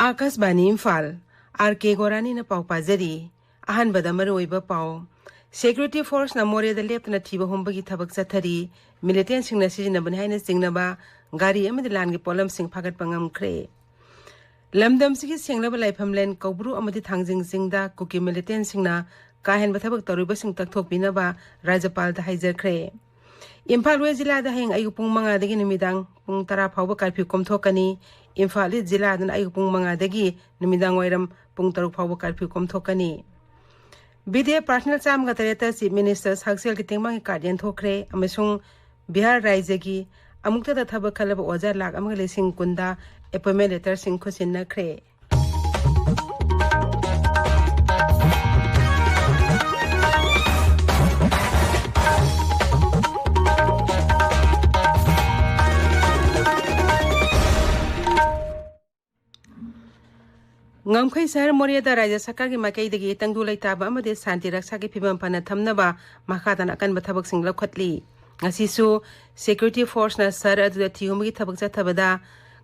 Akashvani Imphal RK.Gorani na pau pazari ahan badamaru iba pau security force na more da lep na thiba hombagi thabak chathari militant sing na sijina ban haina singnaba gari amadi langi polam sing phagat pangam khre lamdam sigi singlaba laifam len kobru amadi thangjing singda kuki militant singna kahen bathabak taruba sing takthok binaba rajapal da haijar khre Imphal jila da heng ayu pung manga dagi numidang pung tara phawba karphi komthokani Imphal jila dan ayu pung manga dagi numidang wairam pung taruk phawba karphi komthokani Bidhe personal cham ga tareta chief minister Haksel ki tingmang kardian thokre amasung Bihar Raijya gi amukta da thaba khalaba oja lak amga lesing kunda appointment letter sing khusin na khre Ngamkhai sahar Moriada Raja Sakar ki makai dagi tangdu lai taba amade santi raksa ki phibam phana thamnaba makhatan akan bathabak sing lakhatli ngasi su security force na sar adu thiumi ki thabak cha thabada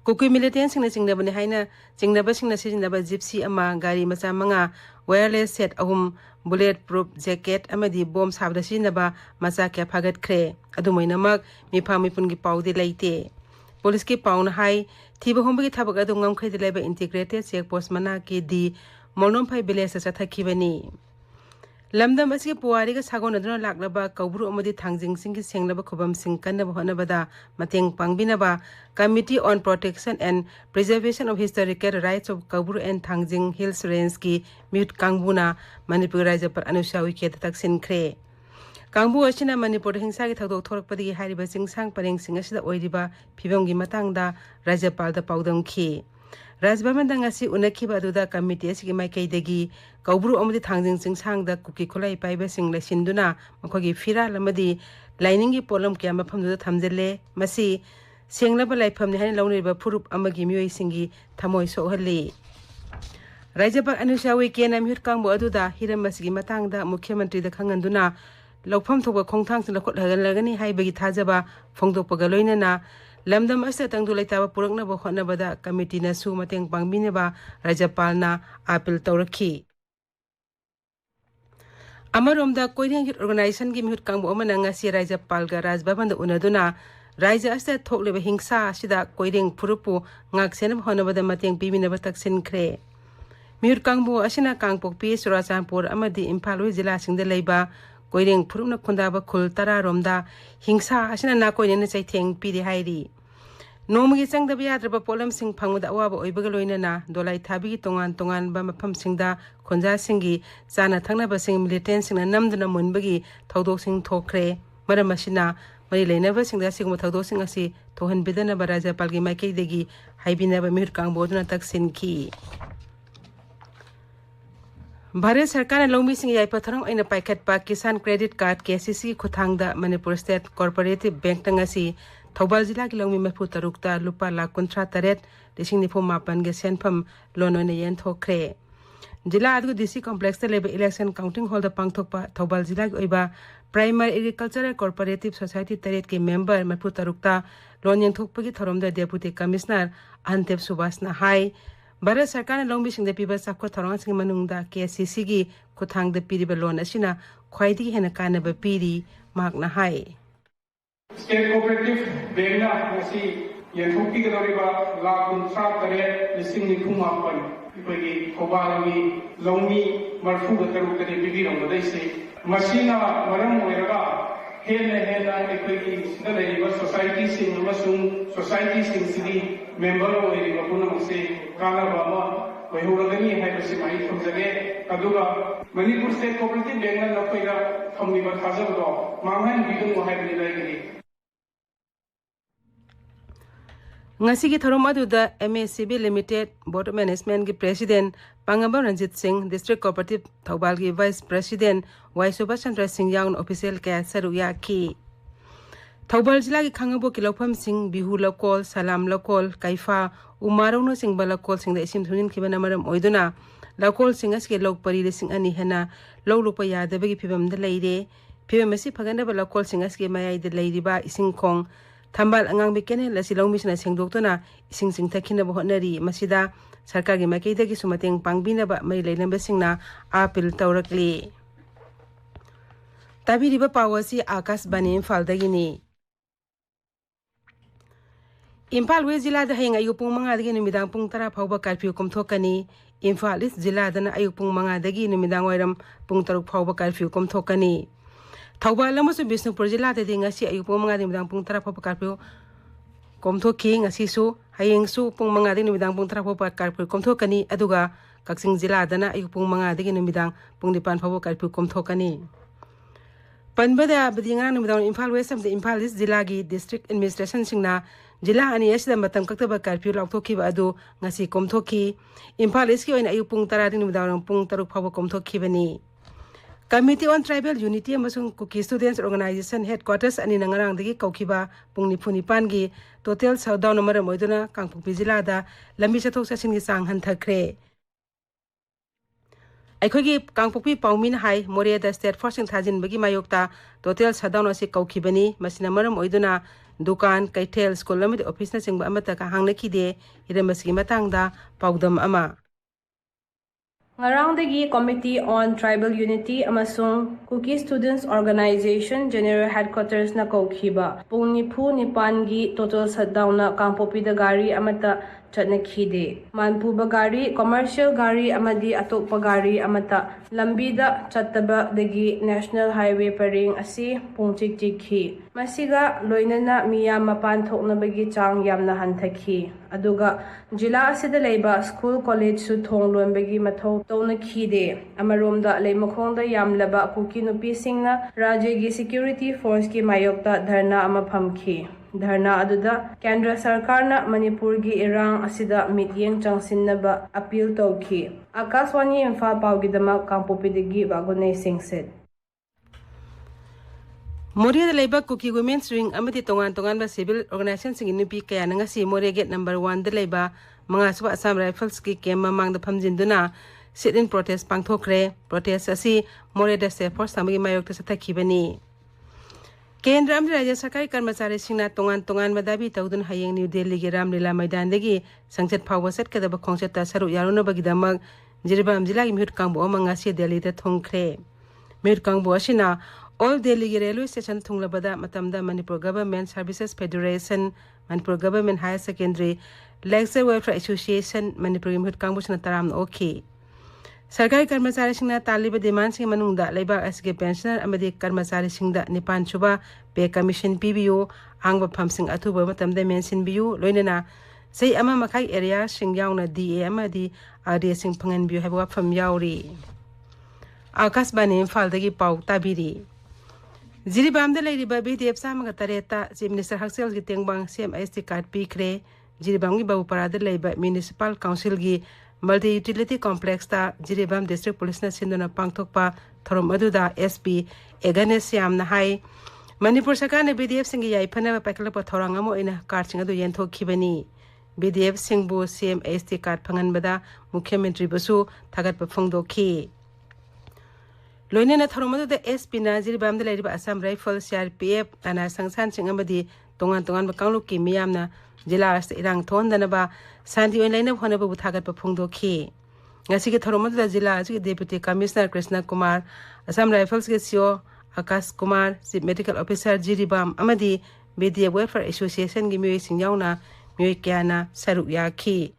kukui militant sing na singnaba ni haina singnaba sing na sinaba gypsy ama gari macha manga wireless set ahum bullet proof jacket amadi bomb sabda sinaba macha kya phagat khre adu moinamak mi phami pun ki paudi laite Police ki paun hai thiba hombi thabak adu ngamkhai de leba integrated check post mana ki di monom phai village sa thakibani lamdam asi puari ga sagon aduna laklaba kawbru amadi thangjing sing ki senglaba khobam sing kanaba honabada mateng pangbinaba committee on protection and preservation of historical rights of kawbru and thangjing hills range ki mute kangbuna manipur raja par anushawi ke taksin khre Kangbu asina Manipur hingsa ki thakdok thorakpadi hariba singsang pareng singa sida oiriba phibamgi matangda Rajapal da paudam khi Rajbhavan da ngasi unakhiba aduda committee asigi maikai dagi kaubru amadi thangjing singsang da kuki kholai paiba sing lesinduna makhogi firal amadi lining gi polam kya mafamdu thamjelle masi senglaba laifam ni hani lawniriba phurup amagi mioi singi thamoi sohali Rajapal anushawi ke nam hut kangbu aduda hiram masigi matangda mukhyamantri da khanganduna Lokpham thoba khongthang sin lakhot hagalagani haibagi thajaba phongdokpaga loinana lamdam asa tangdu laitaba purakna ba khotna bada committee na su mateng pangbine ba Rajapal na appeal tawrakhi Amaromda koireng youth organization gi mihut kangbu amana ngasi Rajapal ga Rajbhavan da unaduna Raja asa thokleba hingsa sida koireng phurupu ngaksenam honabada mateng pimina ba taksin khre mihut kangbu asina kangpok pi Surachandpur amadi Imphal jila singda leiba Koireng purumna kundaba khul tara romda hingsa asina na koine chaitheng piri hairi nomgi changdaba yadraba polam sing phangmuda awaba oibaga loinana dolai thabi tongan tongan ba mafam singda khonja singi chana thangna ba sing militant singna namduna munbagi thodok sing thokre maram asina mari leinaba singda sigma thodok sing asi thohan bidana ba Rajapal gi maikei degi haibina ba mihur kangboduna taksin ki Bharat Sarkar na longmi sing yai patharong aina paikhat pa Kisan Credit Card KCC khuthangda Manipur State Cooperative Bank tangasi Thobal jila ki longmi mafu tarukta lupa lakh 38 lising nifo mapan ge senpham loan oina yen thokre jila adu DC complex ta lebe election counting hall da pangthokpa Thobal jila ki oiba Primary Agricultural Cooperative Society taret ke member mafu tarukta loan yen thokpa ki thoromda Deputy Commissioner Antep Subasna hai Bharat Sarkar na longbi sing da piba sakko thorong sing manungda KCC gi khuthang da piriba loan asina khwaidi hena kana ba piri mak na hai State Cooperative Bank na ngasi yenthopi ga doriba lakh 38 lising ni phumapan ipagi khobalagi longmi marfu ga taruk kani bibirong da ise masina maram oiraga hena ipagi sida leiba society sing amasung society sing sidi member oiriba punamse Kala Bama, Mahuragani had a semi from the day, Aduga, Manipur State Cooperative Bank and Lakoya from the Bazabo, Maman, we don't have any like Ngasigi Tharomadu da MACB Limited Board of Management ki President Pangamba Ranjit Singh, District Cooperative Thobal ki Vice President Y Subhaschandra Singh Young Official Kaya Saruya ki Thobal jila ki khangabo ki lokpham sing bihu lokol salam lokol kaifa umarong no sing balakol sing da isim thunin khibana maram oiduna lokol sing aske lok pari le sing ani hena lok pa yada bagi phibam da leire phibam asi phagana ba lokol sing aske mayai da leiriba ising khong Thambal angang kenel asi lawmisna sengdoktuna ising singthakhinaba hotnari masida sarkargi makeidagi sumateng pangbinaba mai leinambasingna apil tawrakli. Tabiriba pawasi Akashbani Imphaldagini. Imphal West Jilada hayang ayupung mangadagi numidang pung tara phawba curfew komthokani. Imphal East Jilada na ayupung mangadagi numidang wairam pung taruk phawba curfew komthokani. Thawbal amasu Bisnupur Jilada di ngasi ayupung mangadagi numidang pung tara phawba curfew komthoki ngasi su hayang su pung mangadagi numidang pung tara phawba curfew komthokani aduga Kaksing Jilada na ayupung mangadagi numidang pung dipan phawba curfew komthokani. Panbada badinga numidang Imphal West of the Imphal East Jilagi District Administration singna Jila ani asida matam kaktaba curfew lakthoki ba adu ngasi komthoki Imphal East ki oina ayupung tarading numidang pung taruk phawba komthoki bani. Committee on Tribal Unity amasung Kuki Students Organization Headquarters ani nangarang dagi kaukiba pung nipunipan gi total shutdown maram oiduna Kangpokpi Jilada lambi chathok chasin gi sang hanthakre. Aikogi Kangpokpi Paumin Hai Morea State Forcing Thajin Bagi Mayokta total shutdown asi kaukibani masina maram oiduna dukan kaitel school lamid office na singba amata ka hangna kide iramasi matangda paudam ama. Ngarangdagi Committee on Tribal Unity amasung Kuki Students Organization General Headquarters na kaukiba pung nipu nipangi total shutdown na Kangpokpi da gari amata chatnakhide manpuba gari commercial gari amadi atokpa gari amata lambida chattaba dagi National Highway paring asi pungchik chikhi masiga loinana miyam mapan thoknabagi chang yamna hanthakhi aduga jila asida leiba school college su thonglonbagi mathau tawnakhide amaromda leimakhongda yamlaba Kuki nupi singna rajyagi security force ki mayokta dharna ama phamkhi Dharna aduda Kendra Sarkarna Manipurgi irang asida mityeng changsinnaba appeal tawki. Akashwani Imphal pawgidama Kangpokpidagi bagunay singsit. Morea Labor Kuki Women's Wing amati tongan ba civil organization sing nupi kaya ngasi Morea Gate number 1 de Labor mga suba Assam Rifles ki kem mamang da phamjinduna sit-in protest pangthokre protest asi Morea da State Force samagi mayokta sathakibani. Kendra amdi Rajya Sarkari Karmachari singna tongan madabi tawdun hayang New Delhi gi Ramlila Maidandagi sangchat phawba setkadaba khongchata saru yarunabagidamag Jiribam Jilagi Mihut Kangbo amangasi Delhi da thongkhre. Mihut Kangbo asina All Delhi gi railway station thunglabada matamda Manipur Government Services Federation, Manipur Government Higher Secondary Lecture Welfare Association, Manipur Mihut Kangbo sina taram okay. Sarkari Karmachari singna taliba demand sing manungda laibak asge pensioner amadi Karmachari singda nipan chuba pay commission PBU angba phamsing athuba matamda mention biu loinana sei ama makai area sing yauna DA amadi RD sing phangan biu habwa pham yauri. Akashbani Imphal dagi pau tabiri. Jiribamda leiriba BDF samaga tareta Chief Minister Haksel gi tengbang CMST card pikre Jiribam gi Babupara da leiba Municipal Council gi Multi-Utility Complex ta Jiribam District Police na sinduna pangthokpa thorom aduda SP Eganes yamna hai Manipur Sarkar na BDF singi yai phana paklapa thorang amo ina card sing adu yenthokibani BDF singbu CMST card phangan bada Mukhyamantri basu thagatpa phongdokhi loinena thorom aduda SP na Jiribam da leiriba Assam Rifle CRPF ana sangsan sing amadi tongan ba kanglukki miyamna Jila Asta irang thondanaba Santi Oinlaina Honaba Buthagat Pungdoki. Ngasiki Thoromada Jila Deputy Commissioner Krishna Kumar, Assam Rifles Gesio, Akash Kumar, Chief Medical Officer Jiribam Amadi, BDF Welfare Association Gimui Singyauna, Muikiana, Saruk Yaki.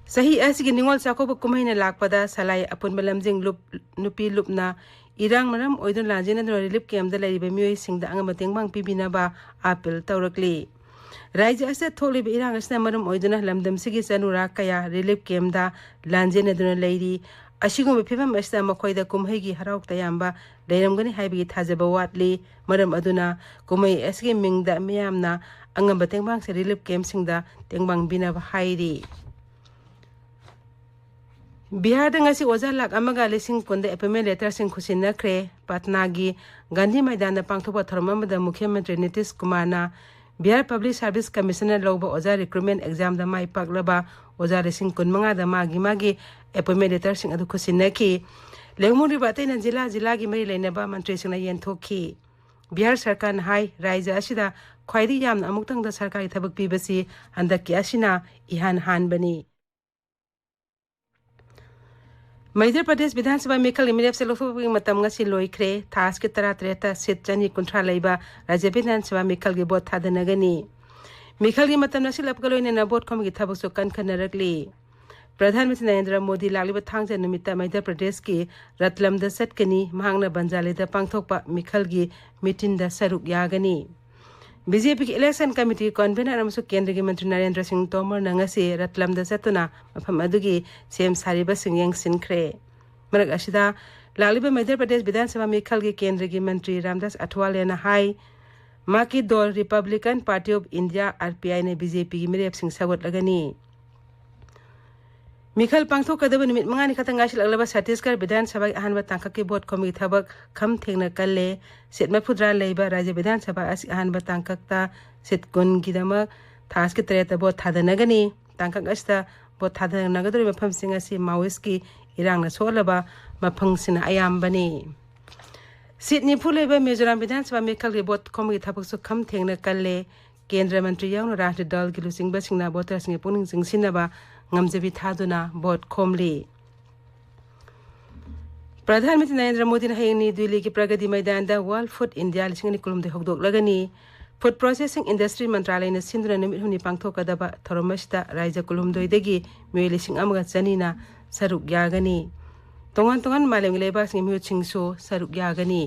Sahi asigi ningol sakoba kumaina lakpada salai apun malamjing lup nupi lupna irang maram oidun lajina do relief camp da laiba mioi singda anga matengbang pibina ba appeal tawrakli Raja asa tholiba irang asna maram oiduna lamdam sigi sanura kaya relief camp da lanjina do lairi ashigum phibam asna makoida kumhaigi harauk tayamba leiramgani haibi thajaba watli maram aduna kumai asgi mingda miyamna anga matengbang se relief camp singda tengbang bina ba hairi Bihar da ngasi oza lak amaga lising kunda appointment letter sing khusinna khre Patna gi Gandhi Maidan da pangthopa thorma da Mukhyamantri Nitish Kumar na Bihar Public Service Commissioner loba oza recruitment exam da mai paklaba oza lising kun manga da magi appointment letter sing adu khusinna ki lengmuri batai na jila gi mari leinaba mantri singna yen thokhi Bihar सरकार high राज्य असिदा ख्वाइदी यामना अमुक्तंग दा सरकारी थबक पीबसी हंदक्की असिना इहान हानबनी मध्य प्रदेश विधानसभा मिखल मिरेप से लोकसभा मतम ngasi loikre थास के 33 seat चनी कुंट्रा लेबा राज्य विधानसभा मिखल के बोट थादनगनी मिखल की मतम नसी लपकलोइने न बोट खम की थबसो कनखनरकली प्रधानमंत्री नरेंद्र मोदी लालिब थांगजा निमित्ता मध्य प्रदेश की रतलमदा सटकनी महांगना बंजालेदा पांगथोकपा मिखल की मीटिंग दा सरुक यागनी बीजेपी की इलेक्शन कमिटी कन्वेनर अमसु केंद्र के मंत्री नरेंद्र सिंह तोमर नंगसी रतलमदा सतुना मफम अदुगी सेम सारिबा सिंह यंगसिनख्रे मरक असिदा लालिब मध्य प्रदेश विधानसभा मिखल के केंद्र के मंत्री रामदास अठवालेना हाई माकी दल Republican party of India RPI ने बीजेपी की मिरेप सिंह सगोट लगनी मिखल पांगथो कदब निमित मंगानी खतंगाशी लगलबा छत्तीसगढ़ विधानसभा की अहनबा तांका के बोट खमी थबक खम थेंगना कल्ले सेट मफुद्रा लेबा राज्य विधानसभा असि अहनबा तांककता सेट कुन गिदमक थास के तरेता बोट थादनगनी तांकक असता बोट थादनगदोरि मफम सिंग असि माओइस्ट की इरांगना सोलबा मफंगसिना अयामबनी सीट निफु लेबा मिजोराम विधानसभा मिखल के बोट खमी थबक सु खम थेंगना कल्ले केंद्र मंत्री यावना राष्ट्रीय दल की लुसिंगबा सिंगना बोटर सिंग पुनिंग सिंगसिनबा ngам제비 थादुना बोट खोमली प्रधानमंत्री नरेंद्र मोदी ने हैंग दिल्ली की प्रगति मैदान दा वर्ल्ड फूड इंडिया लिसिंगनी कुलुमदे हौदोक लगनी फूड प्रोसेसिंग इंडस्ट्री मंत्रालय ने सिंधुना निमित हुनी पांगथोकदबा थरोमसदा राज्य कुलुमदोइदगी मिय लिसिंग अमगा चनीना सरुक यागनी तोंगन तोंगन मालेम लेबासिंग मिय चिंगसो सरुक यागनी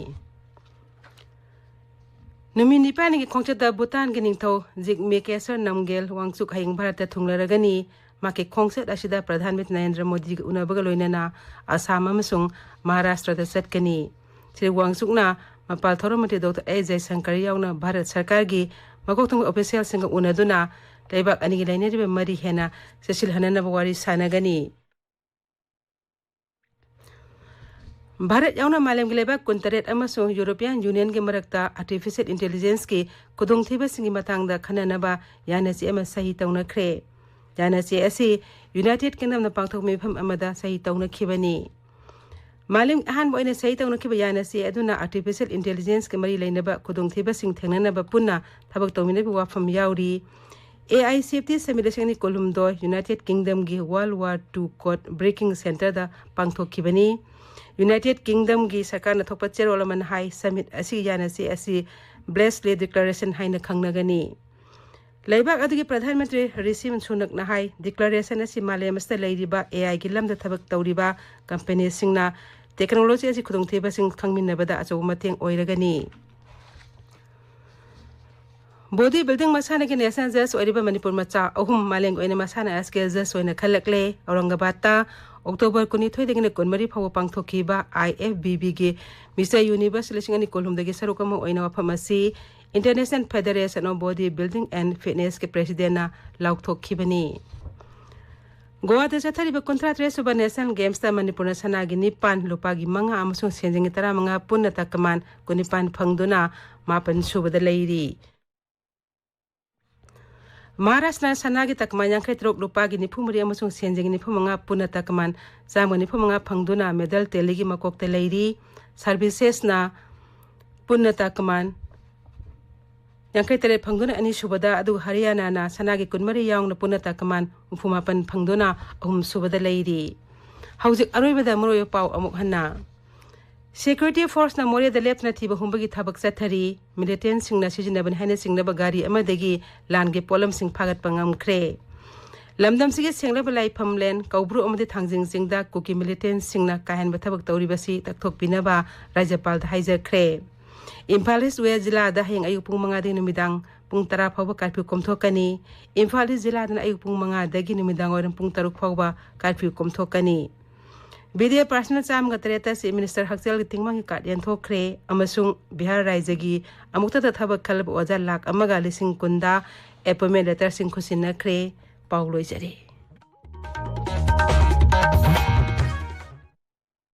नुमी निपानी की खोंगचदा भूटान की निंगथौ जिगमे केसर नमगेल वांगसुक हैंग भारत थुंगलरगनी माके खोंगसेट असिदा प्रधानमंत्री नरेंद्र मोदी की उनबगा लोइनना असम अमसुंग महाराष्ट्र दा चटकनी श्री वांगसुकना मपाल थोरमंत्री डॉक्टर ए जयशंकर यावना भारत सरकार की मकोक्थंग ऑफिशियल सिंग उनदुना लेबाक अनिगी लाइनेरिबे मरी हेना ससिल हननबा वारी सानगनी भारत यावना मालेम की लेबाक कुंतरेट अमसुंग यूरोपियन यूनियन के मरकता आर्टिफिशियल इंटेलिजेंस की खुदोंथीबा सिंगी मतंगदा खननबा यानसी अमा सही तौनख्रे यानसी असी यूनाइटेड किंगडम न पांगथोक मिफम अमदा सही तौनखिबनी मालिम अहान बोइने सही तौनखिब यानसी अदुना आर्टिफिशियल इंटेलिजेंस के मरी लेनबा खुदोंथीबा सिंग थेंगनबा पुन्ना थबक तौमिनबि वाफम याउरी एआई सेफ्टी समिलेशंगनी कोलुमदो यूनाइटेड किंगडम की World War 2 code breaking centre दा पांगथोखिबनी यूनाइटेड किंगडम की सरकार न थोपा चेरोलमन हाई समिट असी यानसी असी ब्लेसले डिक्लेरेशन हाइना खंगनगनी लेबाक अदुगी प्रधानमंत्री ऋषि सुनक नहाई डिक्लेरेशन असी मालेमस्ता लेरिबा एआई की लमदा थबक तौरिबा कंपनी सिंगना टेक्नोलॉजी असी खुदोंथेबा सिंग खंगमिनबदा अचौ मतेंग ओइरगनी बॉडी बिल्डिंग मसाना के नेशनल जज ओइरिबा मणिपुर मचा अहुम मालेंग ओइना मसाना एसके जज ओइना खलकले औरंगाबाद अक्टोबर 23 कुनमरी फाव पांगथोखिबा आईएफबीबी के मिस्टर यूनिवर्स लिसिंगनी कोलुमदगी सरुकम ओइना वफम असी international federation of body building and fitness के प्रेसिडेंट लाउथोखिबनी गोवा दा चथरिबा 23 सुबा नेशनल गेम्स ता मणिपुर सनागी निपान लुपागी मंगा अमसुंग सेंजिंग 15 पुन्ना तकमान कुनिपान फंगदुना मापन सुबदा लेरी महाराष्ट्र सनागी तकमान यांखै त्रोक लुपागी निफुमरी अमसुंग सेंजिंग निफुमंगा पुन्ना तकमान जामग निफुमंगा फंगदुना मेडल तेलिगी मकोकते लेरी सर्विसेसना पुन्ना तकमान यांखै तरे फंगदुना अनि सुबदा अदु हरियाणा ना सनागी कुनमरी यावंगना पुन्ना तकमान उफुमापन फंगदुना अहुम सुबदा लेरी हौजिक अरोइबदा मरोय पाव अमुक हन्ना सिक्योरिटी फोर्स ना मोरे द लेफ्ट ना थीब हुंबगी थबक चथरी मिलिटेंट सिंग ना सिजिनबन हाइने सिंगनब गाड़ी अमदगी लानगे पोलम सिंग फागत पंगमख्रे लमदम सिगे सेंगलब लाइफम लेन कौब्रु अमदे थांजिंग सिंगदा कुकी मिलिटेंट सिंग ना काहन बथबक तौरिबसी तकथोक पिनबा राज्यपाल दा हाइजरख्रे इम्फाल ईस्ट वेस्ट जिला दा हेंग अयु पुंग मंगा दे नुमिदांग पुंग 10 फावबा कर्फ्यू कोमथोकनी इम्फाल ईस्ट जिला दा अयु पुंग मंगा दगी नुमिदांग ओरम पुंग 3 फावबा कर्फ्यू कोमथोकनी बीडीए पर्सनल चाम गतरेता से मिनिस्टर हक्सेल तिंगमांगी कार्डियन थोख्रे अमसुंग बिहार राज्यगी अमुक्ता थबक खलब ओजा लाख अमगा लिसिंग कुंदा अपॉइंटमेंट लेटर सिंग खुसिनख्रे पाउलोइजरे।